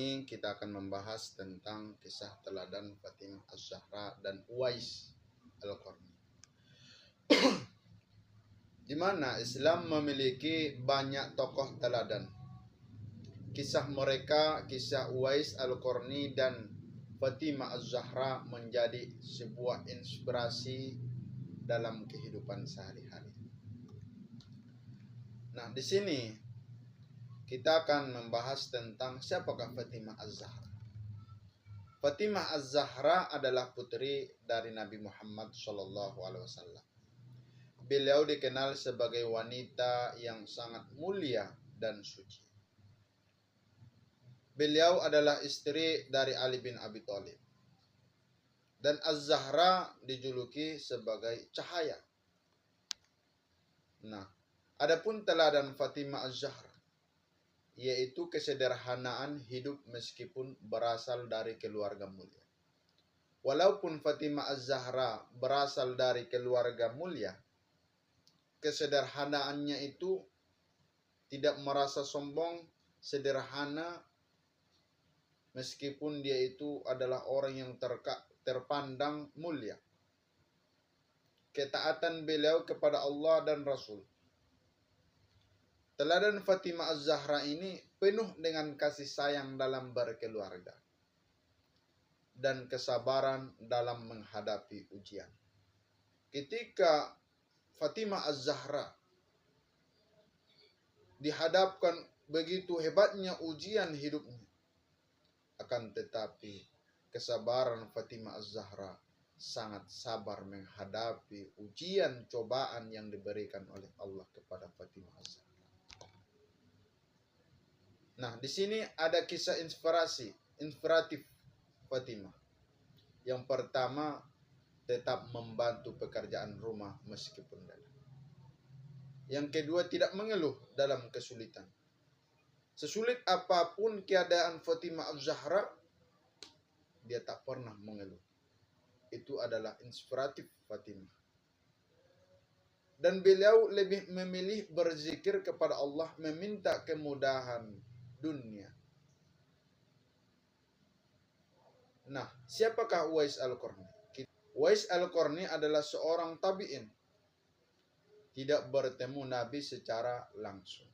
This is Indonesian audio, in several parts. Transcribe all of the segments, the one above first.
ini kita akan membahas tentang kisah teladan Fatimah Az-Zahra dan Uwais Al-Qarni. Di mana Islam memiliki banyak tokoh teladan. Kisah mereka, kisah Uwais Al-Qarni dan Fatimah Az-Zahra menjadi sebuah inspirasi dalam kehidupan sehari-hari. Nah, di sini kita akan membahas tentang siapakah Fatimah Az-Zahra. Fatimah Az-Zahra adalah putri dari Nabi Muhammad SAW. Beliau dikenal sebagai wanita yang sangat mulia dan suci. Beliau adalah istri dari Ali bin Abi Thalib. Dan Az-Zahra dijuluki sebagai cahaya. Nah, adapun teladan Fatimah Az-Zahra yaitu kesederhanaan hidup meskipun berasal dari keluarga mulia. Walaupun Fatimah Az-Zahra berasal dari keluarga mulia, kesederhanaannya itu tidak merasa sombong, sederhana, meskipun dia itu adalah orang yang terpandang mulia. Ketaatan beliau kepada Allah dan Rasul. Teladan Fatimah Az-Zahra ini penuh dengan kasih sayang dalam berkeluarga dan kesabaran dalam menghadapi ujian. Ketika Fatimah Az-Zahra dihadapkan begitu hebatnya ujian hidupnya, akan tetapi kesabaran Fatimah Az-Zahra sangat sabar menghadapi ujian cobaan yang diberikan oleh Allah kepada Fatimah Az-Zahra. Nah, di sini ada kisah inspiratif Fatimah. Yang pertama, tetap membantu pekerjaan rumah meskipun lelah. Yang kedua, tidak mengeluh dalam kesulitan. Sesulit apapun keadaan Fatimah Az-Zahra, dia tak pernah mengeluh. Itu adalah inspiratif Fatimah. Dan beliau lebih memilih berzikir kepada Allah, meminta kemudahan dunia. Nah, siapakah Uwais Al-Qarni? Uwais Al-Qarni adalah seorang tabi'in. Tidak bertemu Nabi secara langsung.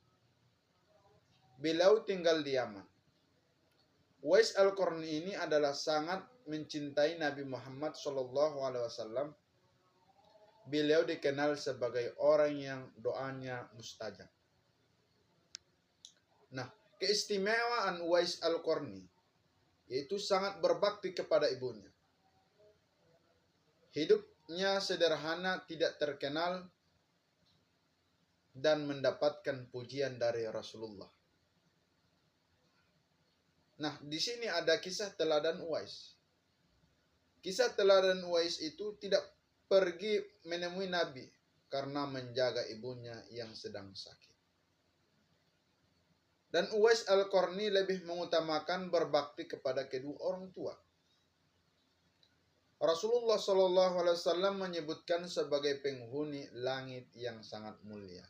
Beliau tinggal di Yaman. Uwais Al-Qarni ini adalah sangat mencintai Nabi Muhammad SAW. Beliau dikenal sebagai orang yang doanya mustajab. Nah, keistimewaan Uwais Al-Qarni yaitu sangat berbakti kepada ibunya. Hidupnya sederhana, tidak terkenal, dan mendapatkan pujian dari Rasulullah. Nah, di sini ada kisah teladan Uwais. Kisah teladan Uwais itu tidak pergi menemui Nabi karena menjaga ibunya yang sedang sakit. Dan Uwais Al-Qarni lebih mengutamakan berbakti kepada kedua orang tua. Rasulullah SAW menyebutkan sebagai penghuni langit yang sangat mulia.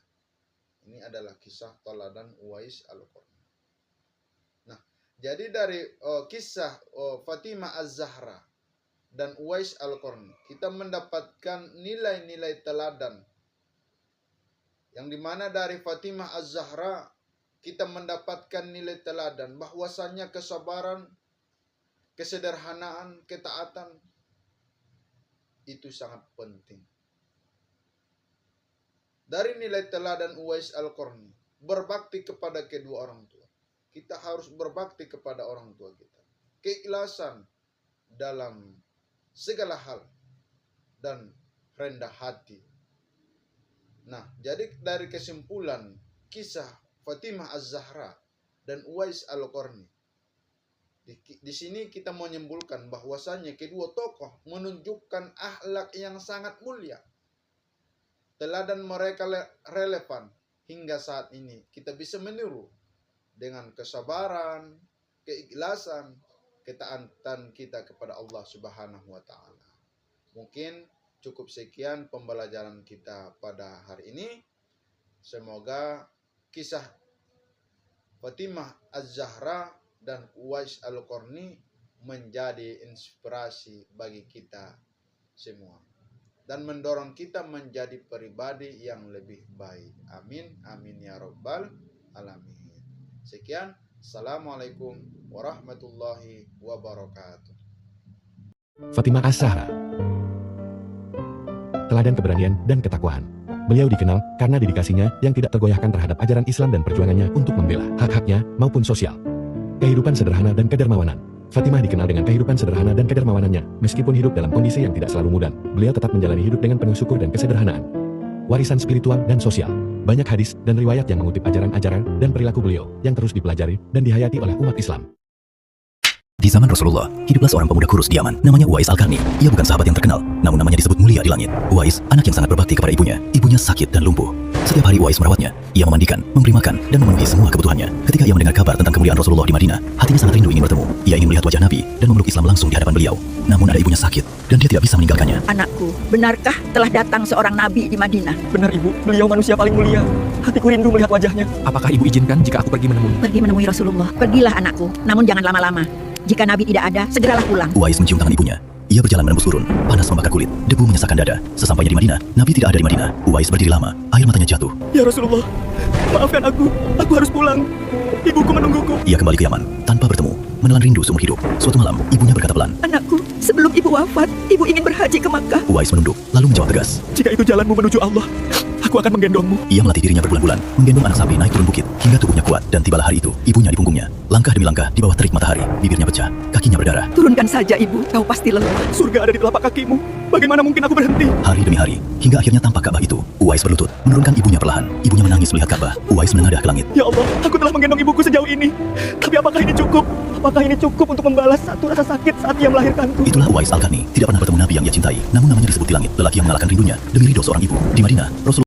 Ini adalah kisah teladan Uwais Al-Qarni. Nah, jadi dari kisah Fatimah Az-Zahra dan Uwais Al-Qarni, kita mendapatkan nilai-nilai teladan. Yang dimana dari Fatimah Az-Zahra kita mendapatkan nilai teladan bahwasanya kesabaran, kesederhanaan, ketaatan itu sangat penting. Dari nilai teladan Uwais Al-Qarni, berbakti kepada kedua orang tua. Kita harus berbakti kepada orang tua kita. Keikhlasan dalam segala hal dan rendah hati. Nah, jadi dari kesimpulan kisah Fatimah Az-Zahra dan Uwais Al-Qarni, di sini kita menyimpulkan bahwasanya kedua tokoh menunjukkan akhlak yang sangat mulia. Teladan mereka relevan hingga saat ini. Kita bisa meniru dengan kesabaran, keikhlasan, ketaatan kita kepada Allah Subhanahu wa taala. Mungkin cukup sekian pembelajaran kita pada hari ini. Semoga kisah Fatimah Az-Zahra dan Uwais Al-Qarni menjadi inspirasi bagi kita semua dan mendorong kita menjadi pribadi yang lebih baik. Amin, amin ya rabbal alamin. Sekian, assalamualaikum warahmatullahi wabarakatuh. Fatimah As-Zahra, teladan keberanian dan ketakwaan. Beliau dikenal karena dedikasinya yang tidak tergoyahkan terhadap ajaran Islam dan perjuangannya untuk membela hak-haknya maupun sosial. Kehidupan sederhana dan kedermawanan. Fatimah dikenal dengan kehidupan sederhana dan kedermawanannya. Meskipun hidup dalam kondisi yang tidak selalu mudah, beliau tetap menjalani hidup dengan penuh syukur dan kesederhanaan. Warisan spiritual dan sosial. Banyak hadis dan riwayat yang mengutip ajaran-ajaran dan perilaku beliau yang terus dipelajari dan dihayati oleh umat Islam. Di zaman Rasulullah, hiduplah seorang pemuda kurus di Yaman, namanya Uwais Al-Qarni. Ia bukan sahabat yang terkenal, namun namanya disebut mulia di langit. Uwais, anak yang sangat berbakti kepada ibunya. Ibunya sakit dan lumpuh. Setiap hari Uwais merawatnya. Ia memandikan, memberi makan, dan memenuhi semua kebutuhannya. Ketika ia mendengar kabar tentang kemuliaan Rasulullah di Madinah, hatinya sangat rindu ingin bertemu. Ia ingin melihat wajah Nabi dan memeluk Islam langsung di hadapan beliau. Namun ada ibunya sakit, dan dia tidak bisa meninggalkannya. Anakku, benarkah telah datang seorang nabi di Madinah? Benar ibu, beliau manusia paling mulia. Hatiku rindu melihat wajahnya. Apakah ibu izinkan jika aku pergi menemui? Pergi menemui Rasulullah. Pergilah anakku, namun jangan lama-lama. Jika nabi tidak ada, segeralah pulang. Uwais mencium tangan ibunya. Ia berjalan menembus gurun, panas membakar kulit, debu menyesakkan dada. Sesampainya di Madinah, Nabi tidak ada di Madinah. Uwais berdiri lama, air matanya jatuh. Ya Rasulullah, maafkan aku harus pulang. Ibuku menungguku. Ia kembali ke Yaman, tanpa bertemu, menelan rindu seumur hidup. Suatu malam, ibunya berkata pelan. Anakku, sebelum ibu wafat, ibu ingin berhaji ke Makkah. Uwais menunduk, lalu menjawab tegas. Jika itu jalanmu menuju Allah, aku akan menggendongmu. Ia melatih dirinya berbulan-bulan, menggendong anak sapi naik turun bukit, hingga tubuhnya kuat, dan tibalah hari itu, ibunya di punggungnya. Langkah demi langkah, di bawah terik matahari, bibirnya pecah, kakinya berdarah. Turunkan saja ibu, kau pasti lelah. Surga ada di telapak kakimu. Bagaimana mungkin aku berhenti? Hari demi hari, hingga akhirnya tampak Ka'bah itu. Uwais berlutut, menurunkan ibunya perlahan. Ibunya menangis melihat Ka'bah. Uwais menengadah ke langit. Ya Allah, aku telah menggendong ibuku sejauh ini. Tapi apakah ini cukup? Apakah ini cukup untuk membalas satu rasa sakit saat ia melahirkanku? Itulah Uwais Al-Qarni, tidak pernah bertemu Nabi yang ia cintai, namun namanya disebut di langit. Lelaki yang mengalahkan rindunya demi ridho seorang ibu. Di Madinah, Rasulullah